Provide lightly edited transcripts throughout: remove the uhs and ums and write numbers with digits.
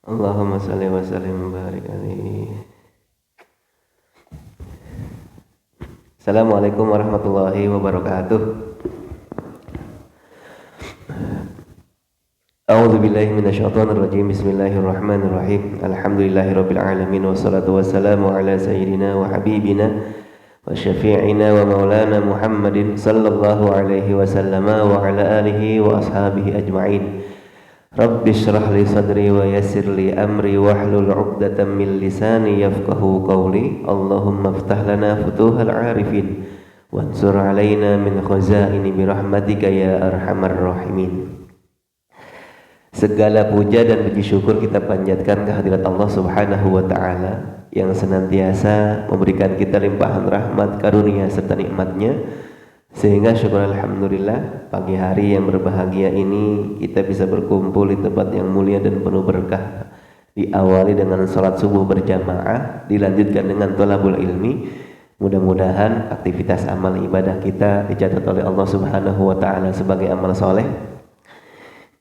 Allahumma salli wa sallim wa barik alaihi. Assalamualaikum warahmatullahi wabarakatuh. A'udzu billahi minasyaitonir rajim. Bismillahirrahmanirrahim. Alhamdulillahirabbil alamin wassalatu wassalamu ala sayyidina wa habibina wa syafi'ina wa maulana Muhammadin sallallahu alaihi wasallama wa ala alihi wa ashabihi ajma'in. Rabbi syrah li sadri wa yassir li amri wahlul 'uqdatam min lisani yafqahu qawli. Allahumma iftah lana futuhal 'arifin wansur 'alaina min khazaini bi rahmatika ya arhamar rahimin. Segala puja dan puji syukur kita panjatkan kehadirat Allah Subhanahu wa taala yang senantiasa memberikan kita limpahan rahmat, karunia serta nikmat-Nya, sehingga syukur alhamdulillah pagi hari yang berbahagia ini kita bisa berkumpul di tempat yang mulia dan penuh berkah. Diawali dengan salat subuh berjamaah, dilanjutkan dengan thalabul ilmi. Mudah-mudahan aktivitas amal ibadah kita dicatat oleh Allah Subhanahu wa taala sebagai amal soleh.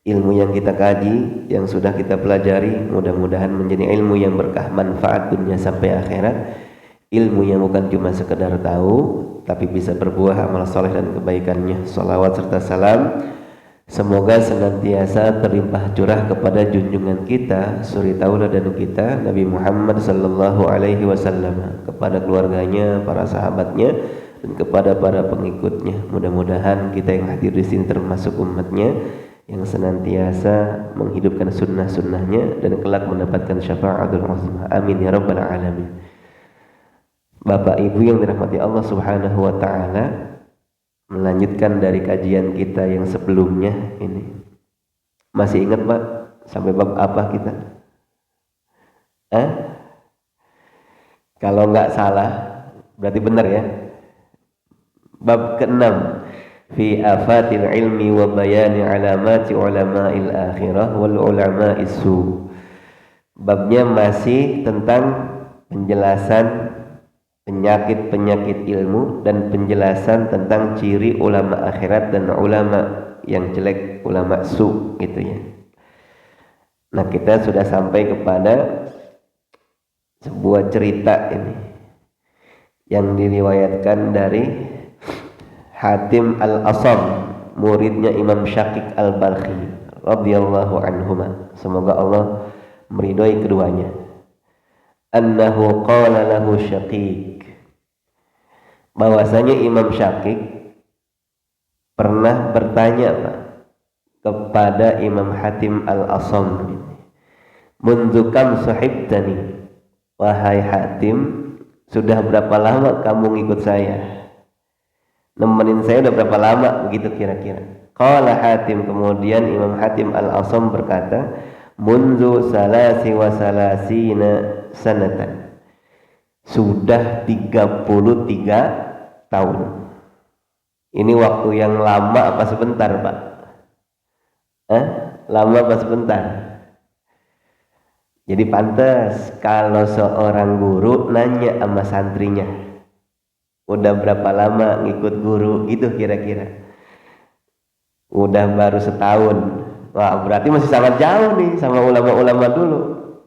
Ilmu yang kita kaji, yang sudah kita pelajari, mudah-mudahan menjadi ilmu yang berkah, manfaat dunia sampai akhirat. Ilmu yang bukan cuma sekedar tahu, tapi bisa berbuah amal soleh dan kebaikannya. Salawat serta salam semoga senantiasa terlimpah curah kepada junjungan kita, suri tauladan kita, Nabi Muhammad sallallahu alaihi wasallam, kepada keluarganya, para sahabatnya, dan kepada para pengikutnya. Mudah-mudahan kita yang hadir di sini termasuk umatnya yang senantiasa menghidupkan sunnah-sunnahnya dan kelak mendapatkan syafaatul uzma. Amin ya rabbal alamin. Bapak Ibu yang dirahmati Allah Subhanahu wa taala, melanjutkan dari kajian kita yang sebelumnya ini. Masih ingat Pak sampai bab apa kita? Kalau nggak salah berarti benar ya. Bab ke-6, fi afatil ilmi wa bayani alamati ulama'il akhirah wal ulama'is su. Babnya masih tentang penjelasan penyakit-penyakit ilmu dan penjelasan tentang ciri ulama akhirat dan ulama yang jelek, ulama su gitu ya. Nah, kita sudah sampai kepada sebuah cerita ini yang diriwayatkan dari Hatim al-Asam, muridnya Imam Syakik al-Balkhi radhiyallahu anhuma. Semoga Allah meridhai keduanya. Annahu qala lahu Syakik, bahwasanya Imam Syakik pernah bertanya Pak, kepada Imam Hatim al-Asam, mundu kam sahibtani, wahai Hatim, sudah berapa lama kamu ngikut saya, nemenin saya udah berapa lama, begitu kira-kira. Qala Hatim, kemudian Imam Hatim al-Asam berkata, mundu salasi wa salasina sanatan, sudah 33 tahun. Ini waktu yang lama apa sebentar Pak? Lama apa sebentar? Jadi pantas kalau seorang guru nanya sama santrinya, udah berapa lama ngikut guru, gitu kira-kira. Udah baru setahun, wah berarti masih sangat jauh nih sama ulama-ulama dulu.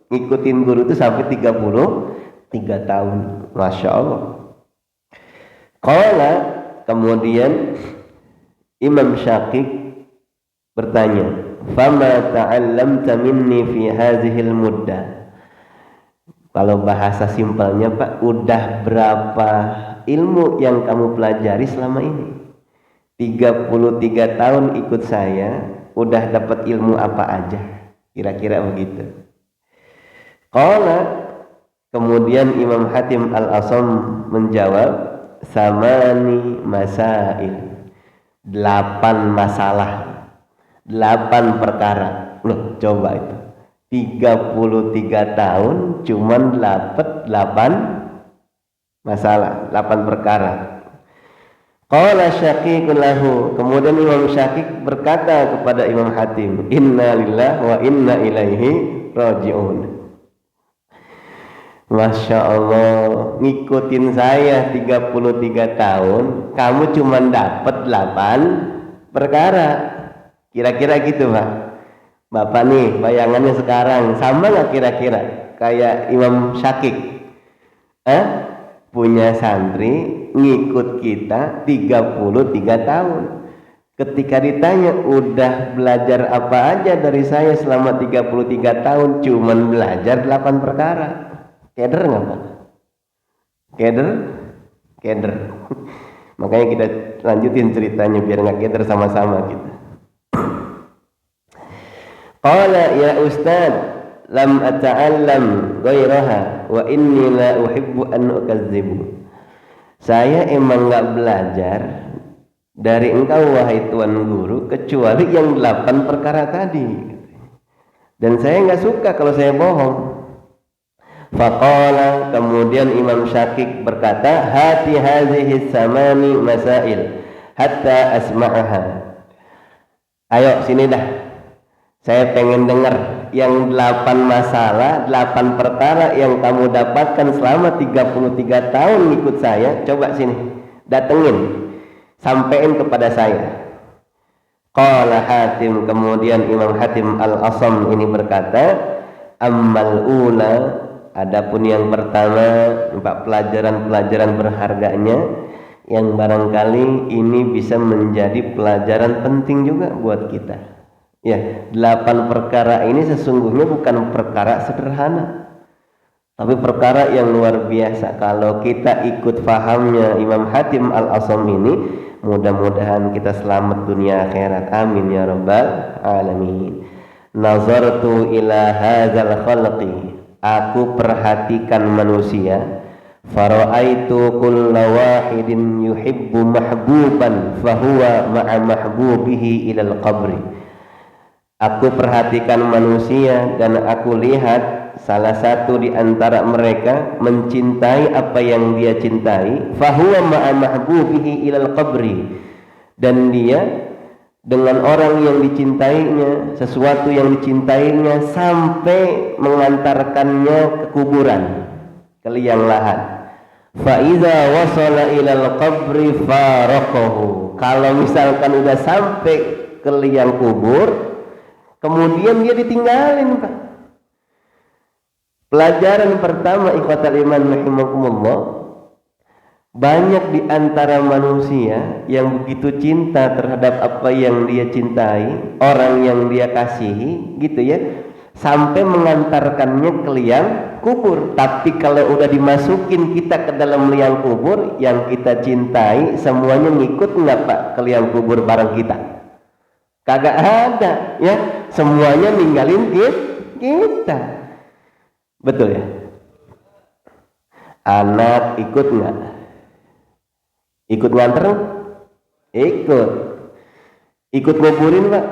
Ngikutin guru itu sampai 33 tahun. Masya Allah. Qala, kemudian Imam Syakik bertanya, fama ta'allamta minni fi hazihil muddah. Kalau bahasa simpelnya Pak, udah berapa ilmu yang kamu pelajari selama ini? 33 tahun ikut saya, udah dapat ilmu apa aja? Kira-kira begitu. Qala, kemudian Imam Hatim al-Asam menjawab, samani masail, 8 masalah, 8 perkara. Loh, coba itu 33 tahun cuman dapat 8 masalah, 8 perkara. Qala Syakik lahu, kemudian Imam Syakik berkata kepada Imam Hatim, inna lillahi wa inna ilaihi raji'un. Masya Allah, ngikutin saya 33 tahun, kamu cuma dapat 8 perkara. Kira-kira gitu Pak. Bapak nih bayangannya sekarang sama nggak kira-kira kayak Imam Syakik? Punya santri ngikut kita 33 tahun. Ketika ditanya udah belajar apa aja dari saya selama 33 tahun, cuman belajar 8 perkara. Keder nggak Pak? Keder. Makanya kita lanjutin ceritanya biar nggak keder sama-sama kita. Qala ya Ustaz, lam ata'allam ghairaha wa inni la uhibbu an ukazzibu. Saya emang nggak belajar dari engkau wahai Tuan Guru kecuali yang 8 perkara tadi, dan saya nggak suka kalau saya bohong. Faqala, kemudian Imam Syakik berkata, hati hadhihi samani masail hatta asma'aha. Ayo sini dah, saya pengen dengar yang 8 masalah, 8 perkara yang kamu dapatkan selama 33 tahun ngikut saya. Coba sini, datengin, sampaikan kepada saya. Qala Hatim, kemudian Imam Hatim Al-Asam ini berkata, ammal ula, adapun yang pertama, 4 pelajaran-pelajaran berharganya yang barangkali ini bisa menjadi pelajaran penting juga buat kita. Ya, 8 perkara ini sesungguhnya bukan perkara sederhana, tapi perkara yang luar biasa. Kalau kita ikut fahamnya Imam Hatim Al-Asam ini, mudah-mudahan kita selamat dunia akhirat. Amin ya rabbal alamin. Nazartu ila hadzal khalqi, aku perhatikan manusia, fara'aitu kulla wahidin yuhibbu mahbuban fahuwa ma'a mahbubihi ilal qabri. Aku perhatikan manusia dan aku lihat salah satu di antara mereka mencintai apa yang dia cintai, fahuwa ma'a mahbubihi ilal qabri, dan dia dengan orang yang dicintainya, sesuatu yang dicintainya sampai mengantarkannya ke kuburan, ke liang lahat. Fa iza wasala ilal qabri faraqahu, kalau misalkan udah sampai ke liang kubur kemudian dia ditinggalin, Pak. Pelajaran pertama ikhwatal iman rahimakumullah, banyak di antara manusia yang begitu cinta terhadap apa yang dia cintai, orang yang dia kasihi, gitu ya, sampai mengantarkannya ke liang kubur. Tapi kalau udah dimasukin kita ke dalam liang kubur, yang kita cintai semuanya ngikut nggak Pak ke liang kubur bareng kita? Kagak ada, ya, semuanya ninggalin kita. Betul ya? Anak ikut nggak? Ikut nganter? Ikut nguburin Pak?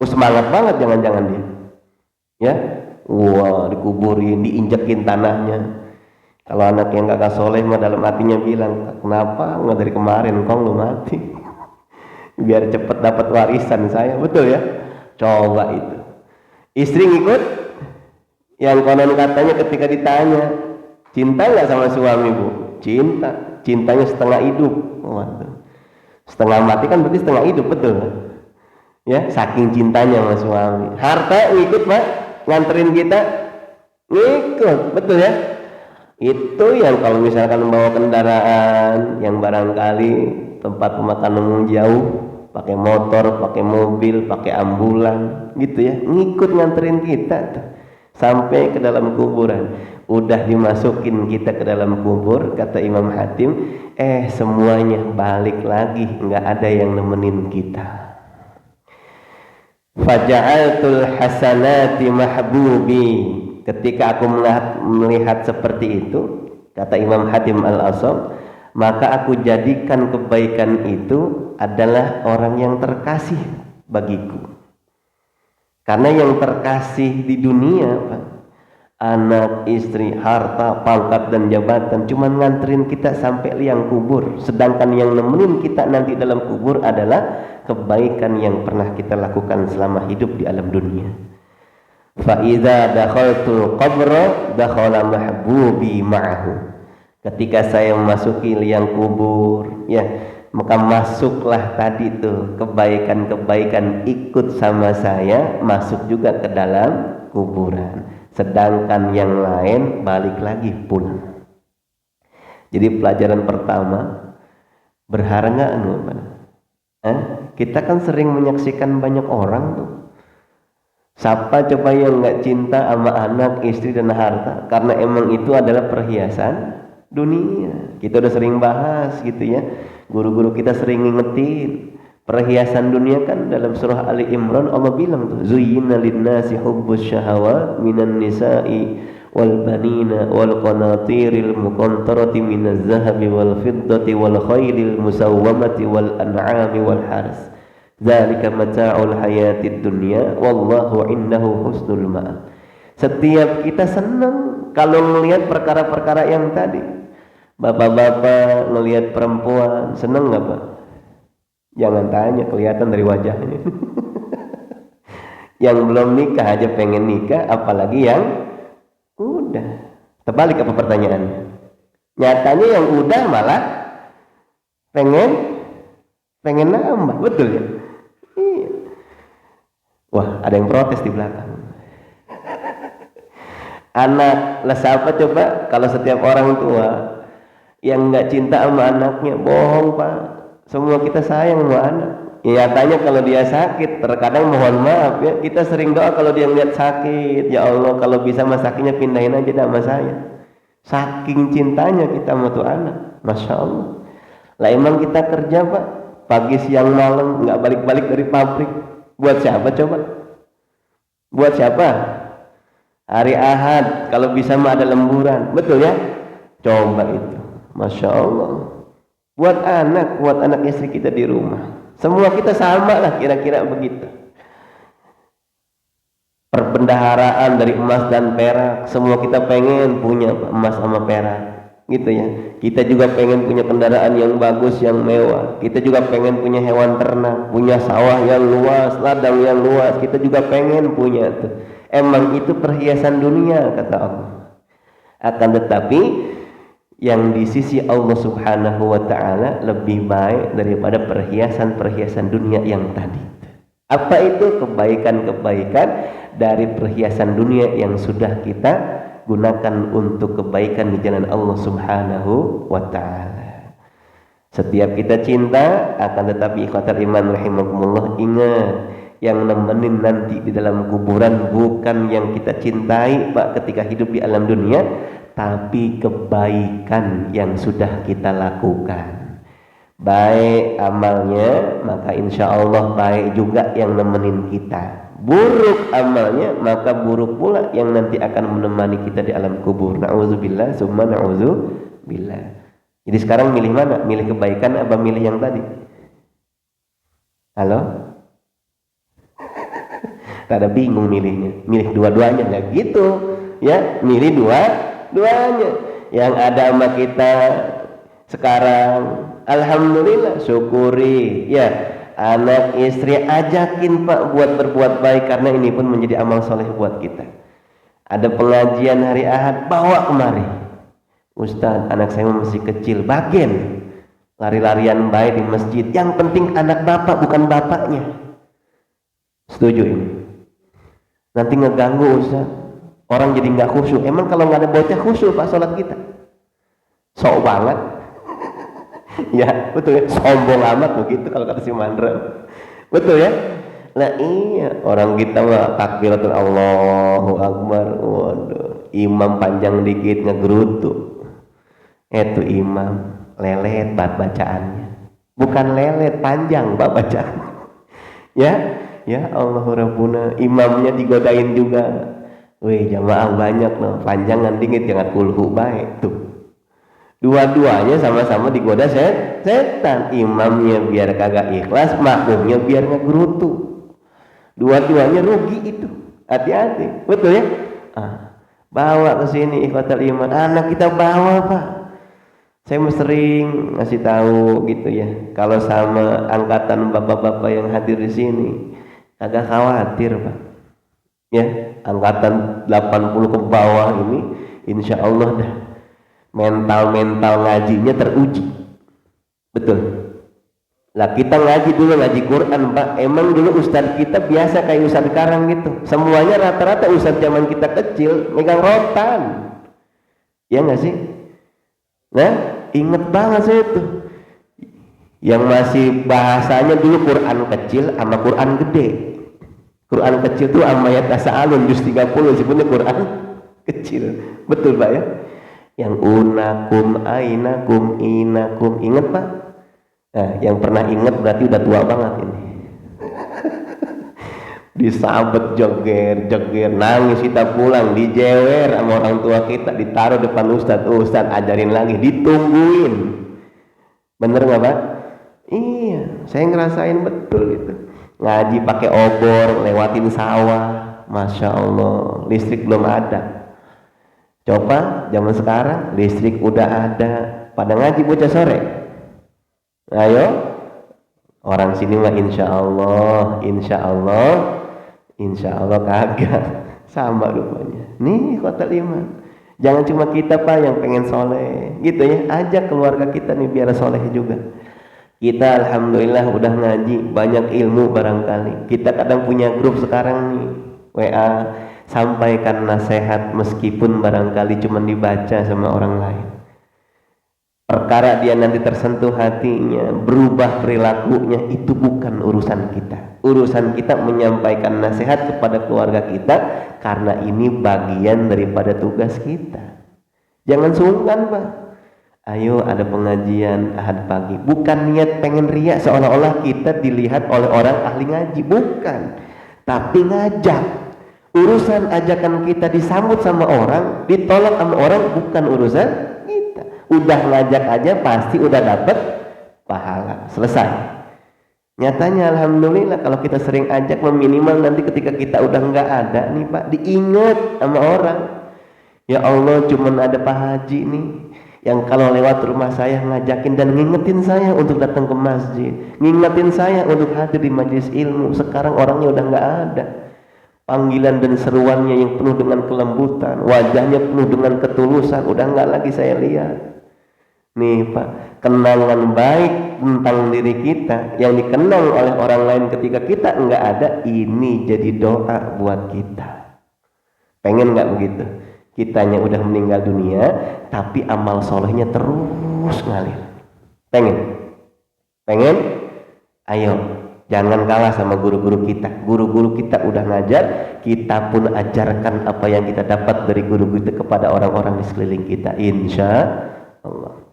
Semangat banget jangan-jangan dia, ya, wah dikuburin, diinjekin tanahnya. Kalau anak yang kakak soleh mah dalam hatinya bilang, kenapa nggak dari kemarin kong lu mati, biar cepet dapat warisan saya. Betul ya? Coba itu istri ngikut, yang konon katanya ketika ditanya cinta nggak sama suami Bu, cintanya setengah hidup. Waduh, setengah mati kan berarti setengah hidup, betul ya, saking cintanya sama suami. Harta ngikut Pak, nganterin kita ngikut, betul ya. Itu yang kalau misalkan membawa kendaraan yang barangkali tempat pemakaman umum jauh, pakai motor, pakai mobil, pakai ambulan, gitu ya, ngikut nganterin kita tuh sampai ke dalam kuburan. Udah dimasukin kita ke dalam kubur, kata Imam Hatim, semuanya balik lagi, nggak ada yang nemenin kita. Faja'altul hasanati mahbubi, ketika aku melihat seperti itu, kata Imam Hatim Al-Asam, maka aku jadikan kebaikan itu adalah orang yang terkasih bagiku. Karena yang terkasih di dunia, Pak, anak, istri, harta, pangkat, dan jabatan cuman nganterin kita sampai liang kubur. Sedangkan yang nemenin kita nanti dalam kubur adalah kebaikan yang pernah kita lakukan selama hidup di alam dunia. Fa idza dakhaltul qabra dakhala mahbubi ma'ahu. Ketika saya memasuki liang kubur, ya, maka masuklah tadi tuh kebaikan-kebaikan ikut sama saya, masuk juga ke dalam kuburan. Sedangkan yang lain balik lagi pulang. Jadi pelajaran pertama, berharga enggak? Kita kan sering menyaksikan banyak orang tuh. Siapa coba yang nggak cinta sama anak, istri dan harta? Karena emang itu adalah perhiasan dunia. Kita udah sering bahas gitu ya. Guru-guru kita sering ngingetin perhiasan dunia kan dalam surah Ali Imran Allah bilang tuh zuyyina lin-nasi hubbus syahawat minan nisa'i wal banina wal qanatiril muqantarati minaz zahabi wal fiddati wal khailil musawwamati wal an'ami wal haras dzalika mata'ul hayatid dunya wallahu indahu husnul ma'ab. Setiap kita senang kalau melihat perkara-perkara yang tadi. Bapak-bapak ngelihat perempuan seneng nggak Pak? Jangan tanya, kelihatan dari wajahnya. Yang belum nikah aja pengen nikah, apalagi yang udah. Terbalik apa pertanyaannya? Nyatanya yang udah malah pengen nambah, betul ya? Iya. Wah, ada yang protes di belakang. Anak, lah siapa coba kalau setiap orang tua yang nggak cinta sama anaknya, bohong Pak. Semua kita sayang sama anak. Ya tanya kalau dia sakit, terkadang mohon maaf ya, kita sering doa kalau dia ngeliat sakit, ya Allah kalau bisa masakinya pindahin aja sama saya. Saking cintanya kita sama tuh anak, masya Allah. Lah emang kita kerja Pak, pagi siang malam nggak balik-balik dari pabrik. Buat siapa coba? Buat siapa? Hari Ahad kalau bisa mah ada lemburan, betul ya? Coba itu. Masya Allah, buat anak istri kita di rumah, semua kita sama lah kira-kira begitu. Perbendaharaan dari emas dan perak, semua kita pengen punya emas sama perak, gitu ya. Kita juga pengen punya kendaraan yang bagus, yang mewah. Kita juga pengen punya hewan ternak, punya sawah yang luas, ladang yang luas. Kita juga pengen punya tuh. Emang itu perhiasan dunia kata Allah. Akan tetapi yang di sisi Allah Subhanahu wa ta'ala lebih baik daripada perhiasan-perhiasan dunia yang tadi. Apa itu? Kebaikan-kebaikan dari perhiasan dunia yang sudah kita gunakan untuk kebaikan di jalan Allah Subhanahu wa ta'ala. Setiap kita cinta, akan tetapi ikhwatal iman rahimakumullah, ingat yang nemenin nanti di dalam kuburan bukan yang kita cintai Pak ketika hidup di alam dunia, tapi kebaikan yang sudah kita lakukan. Baik amalnya, maka insya Allah baik juga yang nemenin kita. Buruk amalnya, maka buruk pula yang nanti akan menemani kita di alam kubur. Na'udzubillah, summa na'udzubillah. Jadi sekarang milih mana? Milih kebaikan apa milih yang tadi? Halo? Rada bingung milihnya. Milih dua-duanya, nggak gitu ya? Milih dua-duanya. Yang ada sama kita sekarang, alhamdulillah, syukuri ya. Anak istri ajakin Pak buat berbuat baik, karena ini pun menjadi amal soleh buat kita. Ada pengajian hari Ahad, bawa kemari. Ustadz, anak saya masih kecil, bagian lari-larian baik di masjid. Yang penting anak bapak, bukan bapaknya. Setuju ini? Nanti ngeganggu Ustaz, orang jadi nggak khusyuk. Emang kalau nggak ada bocah khusyuk Pak sholat kita? Sok banget. Ya betul ya, sombong amat begitu kalau kata si Mandra. Betul ya? Nah iya, orang kita mah takbiratul Allahu Akbar, waduh, imam panjang dikit ngegerutu. Itu imam lelet bacaannya. Bukan lelet, panjang bacaan. Ya Allah Rabbuna, imamnya digodain juga. Wih jamaah banyak loh, panjangan dikit jangan kulhu baik tuh. Dua-duanya sama-sama digoda setan. Imamnya biar kagak ikhlas, makmumnya biar ngegerutu. Dua-duanya rugi itu. Hati-hati, betul ya? Bawa ke sini ikhwatal iman, anak kita bawa Pak. Saya sering ngasih tahu gitu ya, kalau sama angkatan bapak-bapak yang hadir di sini, agak khawatir Pak. Ya, angkatan 80 ke bawah ini, insya Allah dah mental ngajinya teruji. Betul. Lah kita ngaji dulu, ngaji Quran Pak, emang dulu ustadz kita biasa kayak ustadz sekarang gitu, semuanya rata-rata ustadz zaman kita kecil megang rotan, ya nggak sih? Nah, inget banget saya itu yang masih bahasanya dulu Quran kecil sama Quran gede. Quran kecil tuh amma yatasaalun juz 30 sebutnya Quran kecil. Betul Pak ya? Yang unakum ainakum inakum, ingat Pak? Nah, yang pernah ingat berarti udah tua banget ini. Disabet joger nangis kita pulang, dijewer sama orang tua kita, ditaruh depan ustadz ajarin lagi, ditungguin. Bener nggak Pak? Iya, saya ngerasain betul itu. Ngaji pakai obor, lewatin sawah, masya Allah, listrik belum ada. Coba zaman sekarang listrik udah ada, pada ngaji bocah sore. Ayo, orang sini mah insya Allah kagak sama rupanya. Nih kota iman. Jangan cuma kita Pak yang pengen soleh, gitu ya. Ajak keluarga kita nih biar soleh juga. Kita alhamdulillah udah ngaji, banyak ilmu barangkali. Kita kadang punya grup sekarang nih, WA, sampaikan nasihat meskipun barangkali cuma dibaca sama orang lain. Perkara dia nanti tersentuh hatinya, berubah perilakunya, itu bukan urusan kita. Urusan kita menyampaikan nasihat kepada keluarga kita, karena ini bagian daripada tugas kita. Jangan sungkan Pak. Ayo ada pengajian Ahad pagi, bukan niat pengen riak seolah-olah kita dilihat oleh orang ahli ngaji, bukan, tapi ngajak. Urusan ajakan kita disambut sama orang, ditolak sama orang, bukan urusan kita. Udah ngajak aja pasti udah dapat pahala, selesai. Nyatanya alhamdulillah kalau kita sering ajak, minimal nanti ketika kita udah nggak ada nih Pak, diingat sama orang. Ya Allah, cuman ada Pak Haji nih yang kalau lewat rumah saya ngajakin dan ngingetin saya untuk datang ke masjid, ngingetin saya untuk hadir di majelis ilmu. Sekarang orangnya udah nggak ada. Panggilan dan seruannya yang penuh dengan kelembutan, wajahnya penuh dengan ketulusan, udah nggak lagi saya lihat. Nih Pak, kenangan baik tentang diri kita yang dikenang oleh orang lain ketika kita nggak ada, ini jadi doa buat kita. Pengen nggak begitu? Kitanya udah meninggal dunia, tapi amal solehnya terus ngalir. Pengen? Ayo, jangan kalah sama guru-guru kita. Guru-guru kita udah ngajar, kita pun ajarkan apa yang kita dapat dari guru kita kepada orang-orang di sekeliling kita, insya Allah.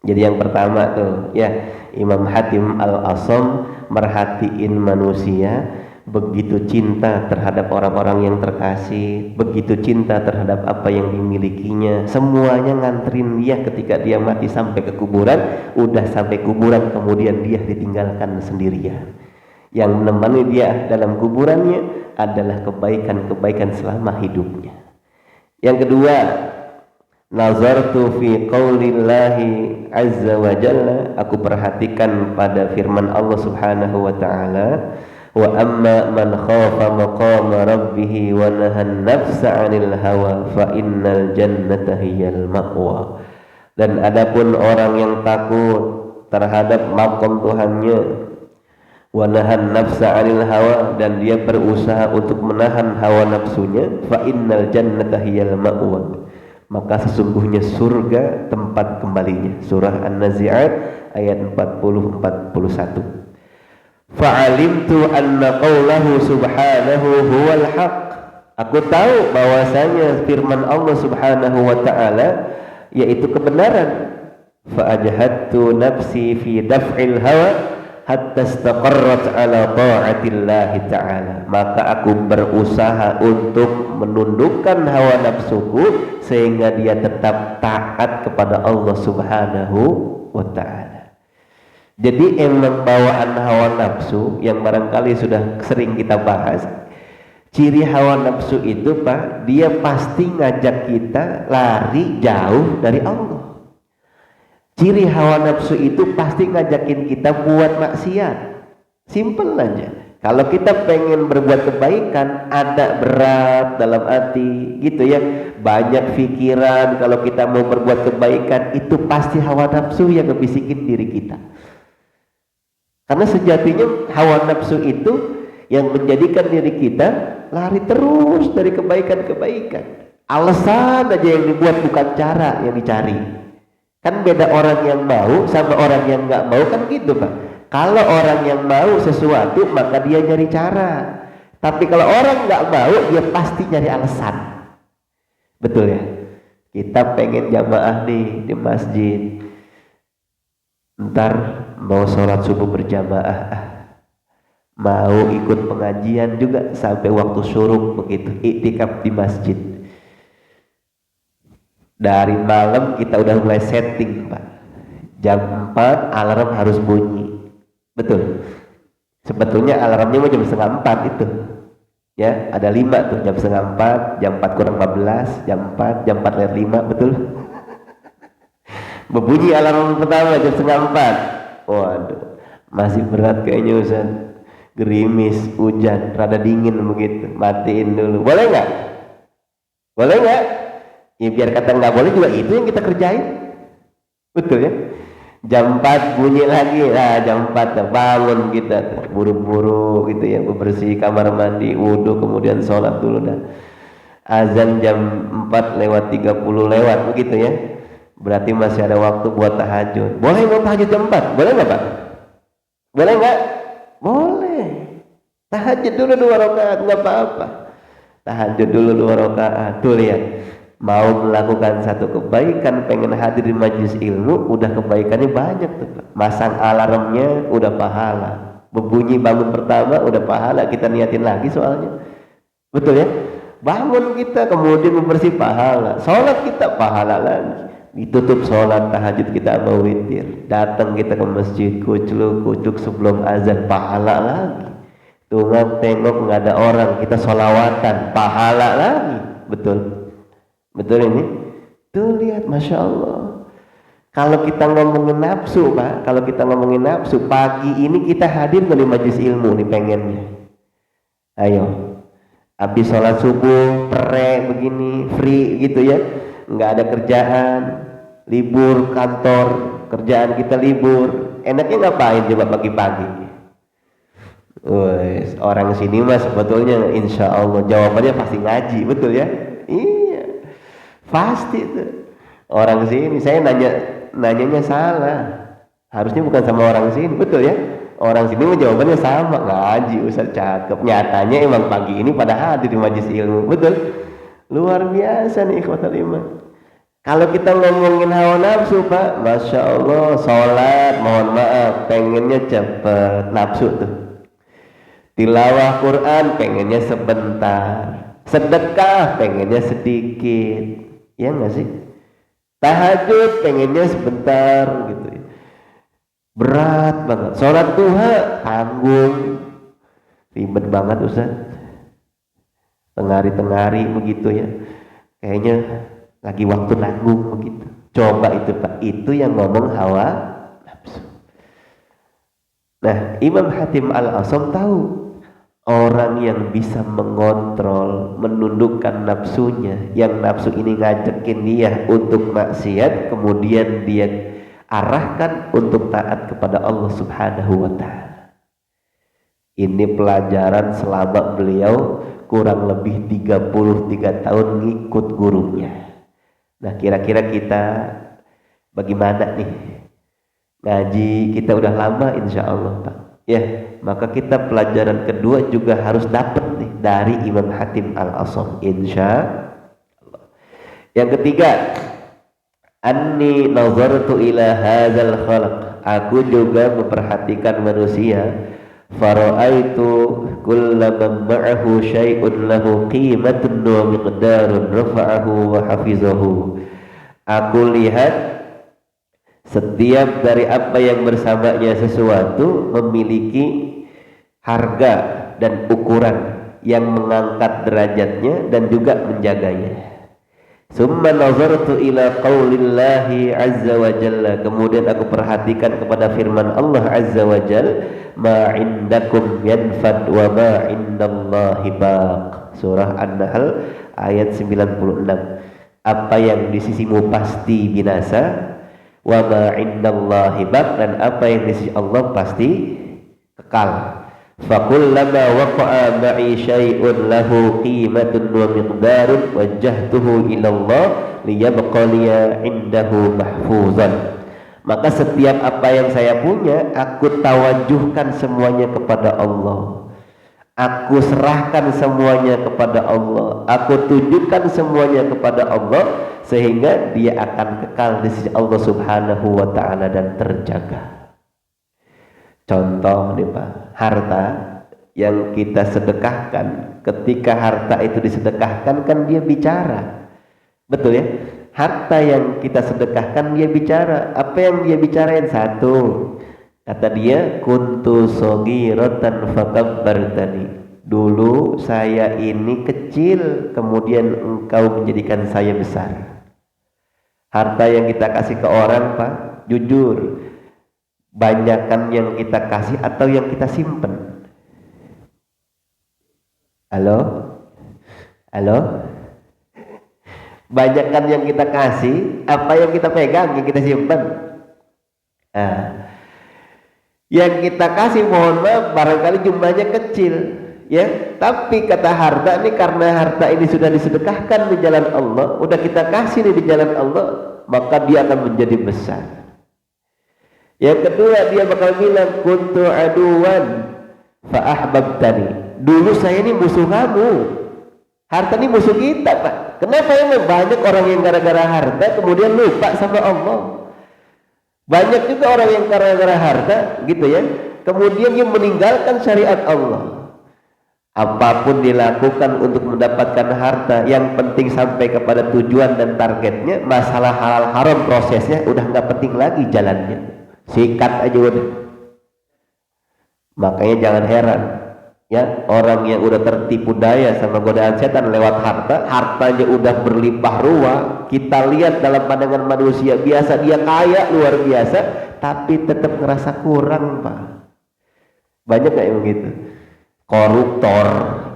Jadi yang pertama tuh ya, Imam Hatim Al-Asam merhatiin manusia, begitu cinta terhadap orang-orang yang terkasih, begitu cinta terhadap apa yang dimilikinya, semuanya nganterin dia ketika dia mati sampai ke kuburan. Udah sampai kuburan kemudian dia ditinggalkan sendirian. Yang menemani dia dalam kuburannya adalah kebaikan-kebaikan selama hidupnya. Yang kedua, nazartu fi qaulillahi azza wa jalla, aku perhatikan pada firman Allah subhanahu wa ta'ala, wa amma man khafa maqama rabbih wa nahan nafsa 'anil hawa fa innal jannata hiyal ma'wa. Dan adapun orang yang takut terhadap maqam Tuhannya, wa nahan nafsa 'anil hawa, dan dia berusaha untuk menahan hawa nafsunya, fa innal jannata hiyal ma'wa, maka sesungguhnya surga tempat kembalinya. Surah An-Nazi'at ayat 40-41. Fa'alimtu anna qawlahu subhanahu huwal haq, aku tahu bahwasanya firman Allah subhanahu wa ta'ala yaitu kebenaran. Fa'ajahadtu nafsi fi daf'il hawa hatta istaqarrat ala ta'atillahi ta'ala, maka aku berusaha untuk menundukkan hawa nafsuku sehingga dia tetap taat kepada Allah subhanahu wa ta'ala. Jadi emang bawaan hawa nafsu yang barangkali sudah sering kita bahas, ciri hawa nafsu itu Pak, dia pasti ngajak kita lari jauh dari Allah. Ciri hawa nafsu itu pasti ngajakin kita buat maksiat. Simple aja. Kalau kita pengen berbuat kebaikan, ada berat dalam hati, gitu ya, banyak pikiran. Kalau kita mau berbuat kebaikan, itu pasti hawa nafsu yang ngebisikin diri kita. Karena sejatinya hawa nafsu itu yang menjadikan diri kita lari terus dari kebaikan-kebaikan. Alasan aja yang dibuat, bukan cara yang dicari. Kan beda orang yang mau sama orang yang nggak mau, kan gitu Pak. Kalau orang yang mau sesuatu maka dia nyari cara, tapi kalau orang nggak mau dia pasti nyari alasan. Betul ya? Kita pengen jamaah nih di masjid, ntar mau sholat subuh berjamaah, mau ikut pengajian juga sampai waktu syuruk begitu, iktikaf di masjid. Dari malam kita udah mulai setting Pak, jam 4 alarm harus bunyi. Betul, sebetulnya alarmnya mau jam setengah 4 itu ya, ada 5 tuh, jam setengah 4, jam 4 kurang 15, jam 4, jam 4 lewat 5, betul. Berbunyi alarm pertama jam setengah 4. Waduh, masih berat kayaknya Ustaz, gerimis, hujan, rada dingin begitu, matiin dulu. Boleh nggak? Boleh nggak? Ya biar kata nggak boleh juga itu yang kita kerjain. Betul ya? Jam 4 bunyi lagi, nah jam 4 bangun kita buru-buru gitu ya, bebersih kamar mandi, wudhu, kemudian sholat dulu dah. Azan jam 4 lewat 30 lewat begitu ya. Berarti masih ada waktu buat tahajud. Boleh mau tahajud jam 4? Boleh nggak Pak? Boleh nggak? Boleh. Tahajud dulu 2 rakaat, nggak apa-apa. Tahajud dulu 2 rakaat. Tuh lihat, mau melakukan satu kebaikan, pengen hadir di majelis ilmu, udah kebaikannya banyak tuh Pak. Masang alarmnya udah pahala, berbunyi bangun pertama udah pahala, kita niatin lagi soalnya. Betul ya? Bangun kita kemudian membersih pahala, sholat kita pahala lagi, ditutup sholat tahajud kita mau witir, datang kita ke masjid kucluk sebelum azan pahala lagi, tunggu tengok nggak ada orang kita sholawatan pahala lagi. Betul ini? Tuh lihat, Masya Allah. Kalau kita ngomongin nafsu Pak, kalau kita ngomongin nafsu, pagi ini kita hadir di majelis ilmu nih pengennya. Ayo, habis sholat subuh, begini, free gitu ya, nggak ada kerjaan, libur kantor, kerjaan kita libur, enaknya ngapain coba pagi-pagi? Wes, orang sini mah sebetulnya insya Allah jawabannya pasti ngaji, betul ya? Iya, pasti tuh. Orang sini, saya nanyanya salah, harusnya bukan sama orang sini, betul ya? Orang sini mah jawabannya sama, ngaji, Ustaz, cakep. Nyatanya emang pagi ini pada hadir di majelis ilmu, betul? Luar biasa nih ikhwatal iman. Kalau kita ngomongin hawa nafsu Pak, Masya Allah, sholat, mohon maaf, pengennya cepet, nafsu tuh. Tilawah Quran pengennya sebentar, sedekah pengennya sedikit, ya nggak sih? Tahajud pengennya sebentar gitu ya. Berat banget. Sholat duha tanggung, ribet banget Ustaz, tengari-tengari begitu ya, kayaknya lagi waktu nanggung begitu. Coba itu Pak, itu yang ngomong hawa nafsu. Nah, Imam Hatim Al-Asam tahu orang yang bisa mengontrol, menundukkan nafsunya, yang nafsu ini ngajakin dia untuk maksiat, kemudian dia arahkan untuk taat kepada Allah Subhanahu wa ta'ala. Ini pelajaran selama beliau kurang lebih 33 tahun ngikut gurunya. Nah, kira-kira kita bagaimana nih? Ngaji kita udah lama insya Allah Pak ya, maka kita pelajaran kedua juga harus dapat nih dari Imam Hatim Al-Asam insya Allah. Yang ketiga, anni nazartu ila hadzal khalq, aku juga memperhatikan manusia, fara'aitu kullaman ma'ahu syai'un lahu qimatun wa miqdarun rafa'ahu wa hafizahu. Aku lihat setiap dari apa yang bersamanya sesuatu memiliki harga dan ukuran yang mengangkat derajatnya dan juga menjaganya. Summa nazartu ila qaulillahi azza wa jalla, kemudian aku perhatikan kepada firman Allah azza wa jalla, ma indakum yanfad wa ma indallahi baq. Surah An-Nahl ayat 96. Apa yang di sisimu pasti binasa, wa ma indallahi baq, dan apa yang di sisi Allah pasti kekal. Fakullama waqa'a ma'i syai'un lahu qimatun wa miqdarun wajjahtuhu ila Allah liyabqa liya indahu mahfuzan. Maka setiap apa yang saya punya aku tawajuhkan semuanya kepada Allah. Aku serahkan semuanya kepada Allah. Aku tunjukkan semuanya kepada Allah sehingga dia akan kekal di sisi Allah Subhanahu wa taala dan terjaga. Contoh nih Pak, harta yang kita sedekahkan, ketika harta itu disedekahkan kan dia bicara. Betul ya? Harta yang kita sedekahkan dia bicara. Apa yang dia bicarain? Satu, kata dia, kuntu shogiratan fakabbartani. Dulu saya ini kecil, kemudian engkau menjadikan saya besar. Harta yang kita kasih ke orang Pak, jujur, banyakkan yang kita kasih atau yang kita simpen? Halo? Halo? Banyakkan yang kita kasih, apa yang kita pegang, yang kita simpen? Nah, yang kita kasih mohon maaf barangkali jumlahnya kecil, ya. Tapi kata harta ini, karena harta ini sudah disedekahkan di jalan Allah, udah kita kasih nih di jalan Allah, maka dia akan menjadi besar. Yang kedua dia bakal bilang kuntu aduwan fa ahbabtani. Dulu saya ini musuh kamu. Harta ini musuh kita Pak. Kenapa emang banyak orang yang gara-gara harta kemudian lupa sama Allah? Banyak juga orang yang gara-gara harta gitu ya, kemudian dia meninggalkan syariat Allah. Apapun dilakukan untuk mendapatkan harta, yang penting sampai kepada tujuan dan targetnya. Masalah halal haram prosesnya udah nggak penting lagi jalannya, sikat aja udah. Makanya jangan heran ya, orang yang udah tertipu daya sama godaan setan lewat harta, hartanya udah berlimpah ruah. Kita lihat dalam pandangan manusia biasa dia kaya luar biasa, tapi tetap ngerasa kurang Pak. Banyak gak yang begitu? Koruptor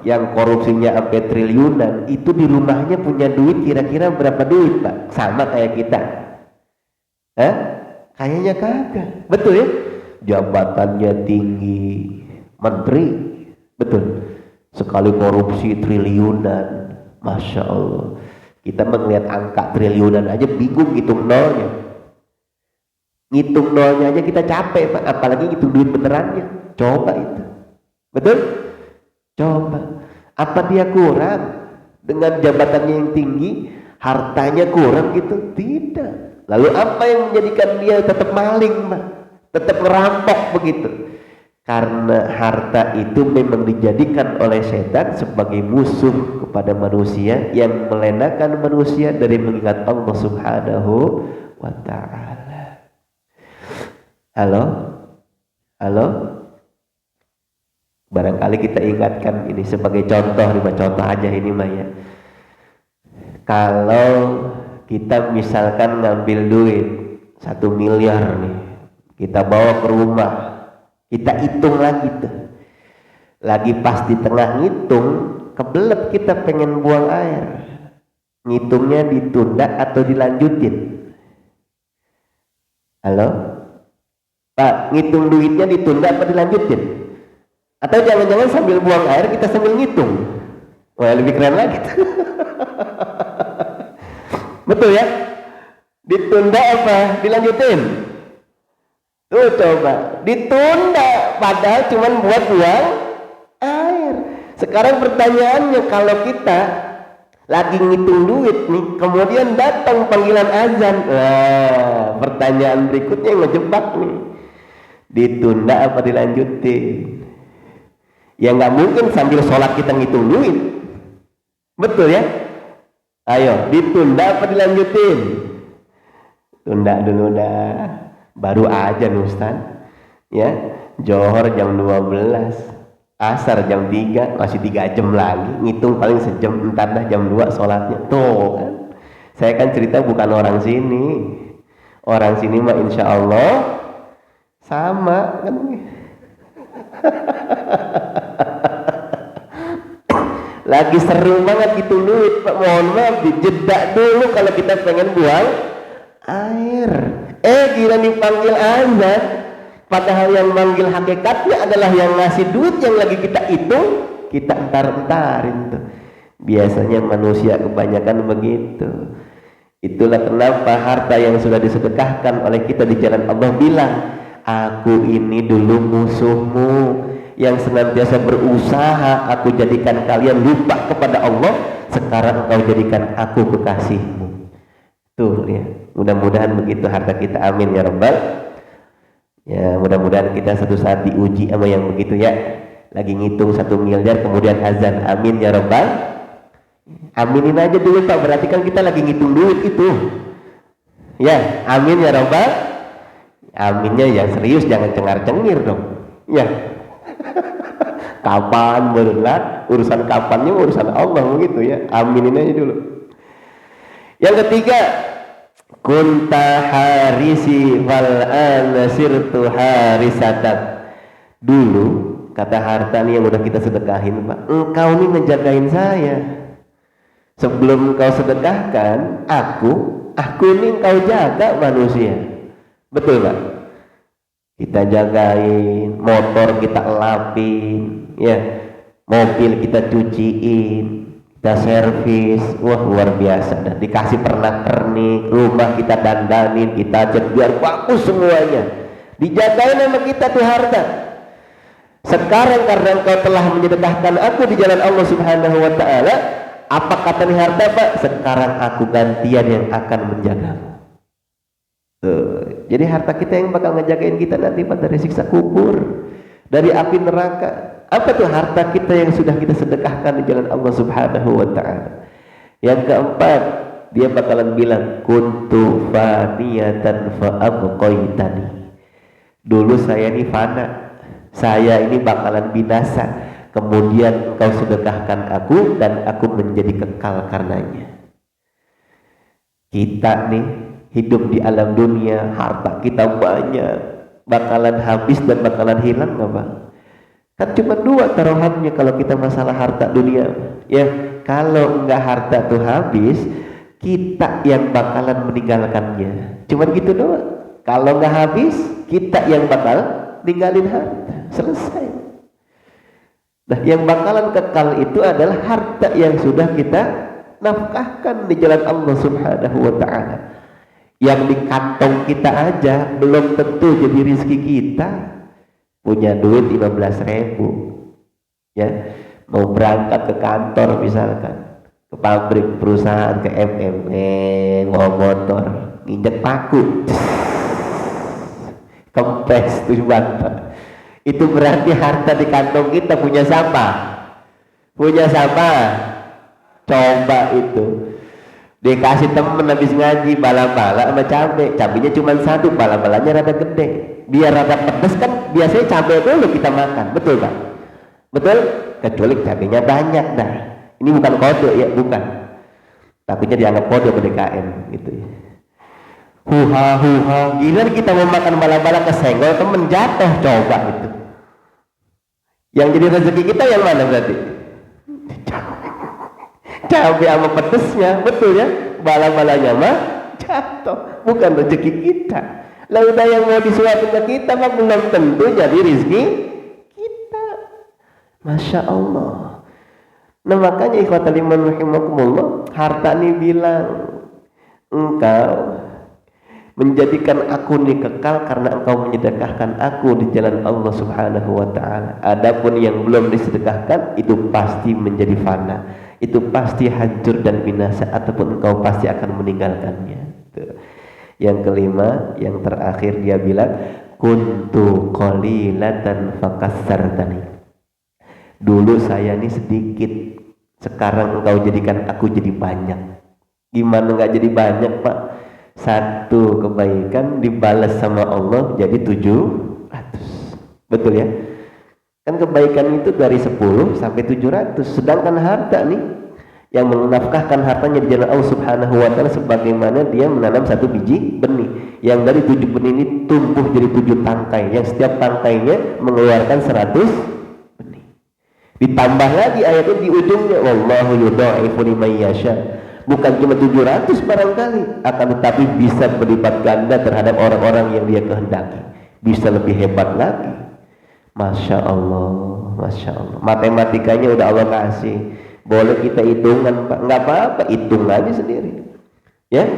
yang korupsinya sampai triliunan, itu di rumahnya punya duit kira-kira berapa duit Pak? Sama kayak kita. Kayaknya kagak. Betul ya? Jabatannya tinggi, menteri, betul. Sekali korupsi triliunan, Masya Allah. Kita melihat angka triliunan aja bingung ngitung nolnya. Ngitung nolnya aja kita capek Pak, apalagi ngitung duit benerannya. Coba itu. Betul? Coba. Apa dia kurang? Dengan jabatannya yang tinggi, hartanya kurang gitu? Tidak. Lalu apa yang menjadikan dia tetap maling Pak? Tetap ngerampok begitu? Karena harta itu memang dijadikan oleh setan sebagai musuh kepada manusia, yang melenakan manusia dari mengingat Allah Subhanahu wa ta'ala. Halo? Halo? Barangkali kita ingatkan ini sebagai contoh, contoh aja ini mah ya. Kalau kita misalkan ngambil duit 1 miliar nih, kita bawa ke rumah, kita hitung lagi tuh. Lagi pas di tengah ngitung, kebelet kita pengen buang air. Ngitungnya ditunda atau dilanjutin? Halo? Pak, ngitung duitnya ditunda apa dilanjutin? Atau jangan-jangan sambil buang air kita sambil ngitung? Wah, lebih keren lagi tuh. Betul ya? Ditunda apa dilanjutin? Tuh coba, ditunda padahal cuman buat buang air. Sekarang pertanyaannya, kalau kita lagi ngitung duit nih, kemudian datang panggilan azan, nah pertanyaan berikutnya ngejebak nih, ditunda apa dilanjutin? Ya nggak mungkin sambil sholat kita ngitung duit, betul ya? Ayo, ditunda apa dilanjutin? Tunda dulu dah. Baru aja Ustaz ya, Johor jam 12, Asar jam 3, masih 3 jam lagi, ngitung paling sejam, entar dah jam 2 sholatnya. Tuh kan, saya kan cerita bukan orang sini. Orang sini mah insya Allah sama kan. Lagi seru banget gitu duit Pak, mohon maaf dijeda dulu kalau kita pengen buang air. Gila dipanggil azan, Padahal yang manggil hakikatnya adalah yang ngasih duit yang lagi kita hitung, kita entar-entarin tuh. Biasanya manusia kebanyakan begitu. Itulah kenapa harta yang sudah disedekahkan oleh kita di jalan Allah bilang, aku ini dulu musuhmu yang senantiasa berusaha aku jadikan kalian lupa kepada Allah, sekarang engkau jadikan aku kekasihmu. Tuh ya, mudah-mudahan begitu harta kita, amin ya rabbal. Ya, mudah-mudahan kita satu saat diuji sama yang begitu ya. Lagi ngitung 1 miliar kemudian azan, amin ya rabbal. Aminin aja dulu Pak, berarti kan kita lagi ngitung duit itu. Ya, amin ya rabbal. Aminnya yang serius, jangan cengar-cengir dong. Ya. Kapan berulat, urusan kapannya urusan Allah begitu ya. Aminin aja dulu. Yang ketiga, kunta harisi wal ana sirtu harisatan. Dulu kata harta nih yang udah kita sedekahin Pak, engkau nih ngejagain saya. Sebelum engkau sedekahkan aku nih engkau jaga manusia. Betul Pak? Kita jagain, motor kita elapin, ya, mobil kita cuciin, kita servis, wah luar biasa. Dan dikasih pernak-pernik, rumah kita dandanin, kita cat biar bagus semuanya. Dijagain sama kita tuh harta. Sekarang karena engkau telah menyedekahkan aku di jalan Allah Subhanahu wa Ta'ala, apa kata nih harta Pak? Sekarang aku gantian yang akan menjagamu. Jadi harta kita yang bakal ngejagain kita nanti Pak dari siksa kubur, dari api neraka. Apa tuh harta kita yang sudah kita sedekahkan di jalan Allah Subhanahu wa Ta'ala? Yang keempat, dia bakalan bilang, kuntu faniyatan fa abqaitani. Dulu saya ini fana, saya ini bakalan binasa, kemudian engkau sedekahkan aku dan aku menjadi kekal karenanya. Kita nih hidup di alam dunia, harta kita banyak, bakalan habis dan bakalan hilang nggak Pak? Kan cuma 2 taruhannya kalau kita masalah harta dunia. Ya, kalau enggak harta tuh habis, kita yang bakalan meninggalkannya. Cuma gitu doang. Kalau enggak habis, kita yang bakal ninggalin harta. Selesai. Nah, yang bakalan kekal itu adalah harta yang sudah kita nafkahkan di jalan Allah Subhanahu wa Ta'ala. Yang di kantong kita aja belum tentu jadi rezeki kita. Punya duit 15.000 ya, mau berangkat ke kantor misalkan, ke pabrik, perusahaan, ke bawa motor, nginjek paku, kempes tuh bantal. Itu berarti harta di kantong kita punya sampah. Coba itu dikasih temen habis ngaji bala-bala sama cabenya cuma 1, bala-balanya rada gede, biar rada pedes kan biasanya cabai dulu kita makan, betul Pak? Betul? Kecuali cabenya banyak dah. Ini bukan kode ya, bukan, takutnya dianggap kode PDKM gitu ya. Huha gila, kita mau makan bala-bala kesenggol temen jatuh, coba itu. Yang jadi rezeki kita yang mana berarti? Cabai sama pedesnya, betul ya, bala-balanya mah jatuh, bukan rezeki kita. Lalu udah yang mau disuapin ke kita mah belum tentu jadi rezeki kita. Masya Allah. Nah makanya ikhwatal iman rahimakumullah, harta ini bilang, engkau menjadikan aku nih kekal karena engkau menyedekahkan aku di jalan Allah Subhanahu wa Ta'ala. Adapun yang belum disedekahkan itu pasti menjadi fana, itu pasti hancur dan binasa, ataupun engkau pasti akan meninggalkannya. Tuh. Yang kelima, yang terakhir dia bilang, kuntu qalilatan fakassartani. Dulu saya ini sedikit, sekarang engkau jadikan aku jadi banyak. Gimana nggak jadi banyak Pak? 1 kebaikan dibalas sama Allah jadi 700. Betul ya? Kan kebaikan itu dari 10 sampai 700. Sedangkan harta nih, yang menafkahkan hartanya di jalan Allah Subhanahu wa Ta'ala sebagaimana dia menanam 1 biji benih, yang dari 7 benih ini tumbuh jadi 7 tangkai, yang setiap tangkainya mengeluarkan 100 benih. Ditambah lagi ayatnya di ujungnya, wallahu yudha'ifu liman yasha. Bukan cuma 700 barangkali, akan tetapi bisa berlipat ganda terhadap orang-orang yang dia kehendaki. bisa lebih hebat lagi. Masya Allah, Masya Allah. Matematikanya udah Allah kasih. Boleh kita hitungan Pak, nggak apa-apa, hitung aja sendiri. Ya,